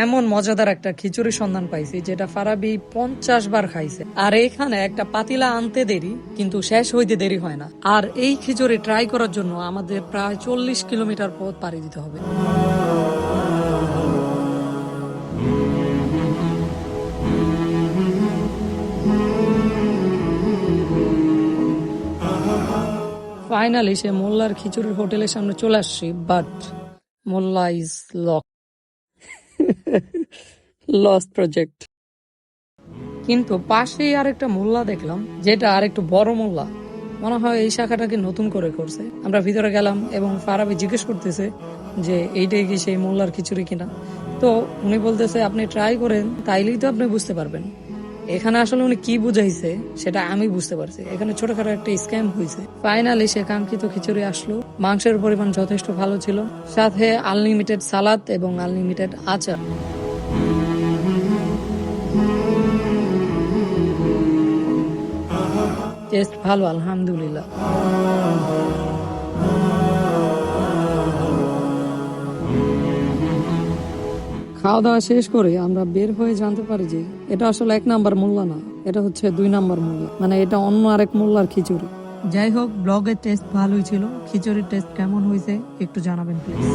এমন মজাদার একটা খিচুড়ি সন্ধান পাইছি যেটা ফারাবি 50 বার খাইছে। আর এখানে একটা পাতিলা আনতে দেরি, কিন্তু শেষ হইতে দেরি হয় না। আর এই খিচুড়ি ট্রাই করার জন্য আমাদের প্রায় 40 কিলোমিটার পথ পাড়ি দিতে হবে। ফাইনালি সে মোল্লার খিচুড়ির হোটেলের সামনে চলে আসছি, but Molla is lock, lost project. কিন্তু পাশেই আরেকটা মোল্লা দেখলাম, যেটা আরেকটু বড় মোল্লা। মনে হয় এই শাখাটাকে নতুন করে করছে। আমরা ভিতরে গেলাম এবং ফারাবি জিজ্ঞেস করতেছে যে এইটাই কি সেই মোল্লার খিচুড়ি কিনা। তো উনি বলতেছে আপনি ট্রাই করেন, তাইলেই তো আপনি বুঝতে পারবেন। এখানে আসলে উনি কি বুঝাইছে সেটা আমি বুঝতে পারছি। এখানে ছোটখাটো একটা স্ক্যাম হয়েছে। ফাইনালি সে কাঙ্ক্ষিত খিচুড়ি আসলো। মাংসের পরিমাণ যথেষ্ট ভালো ছিল, সাথে আনলিমিটেড সালাদ এবং আনলিমিটেড আচার। টেস্ট ভালো, আলহামদুলিল্লাহ। খাওয়া দাওয়া শেষ করে আমরা বের হয়ে জানতে পারি যে এটা আসলে 1 নাম্বার মোল্লা না, এটা হচ্ছে 2 নাম্বার মোল্লা, মানে এটা অন্য আরেক মোল্লার খিচুড়ি। যাই হোক, ব্লগের টেস্ট ভালোই ছিল। খিচুড়ির টেস্ট কেমন হয়েছে একটু জানাবেন প্লিজ।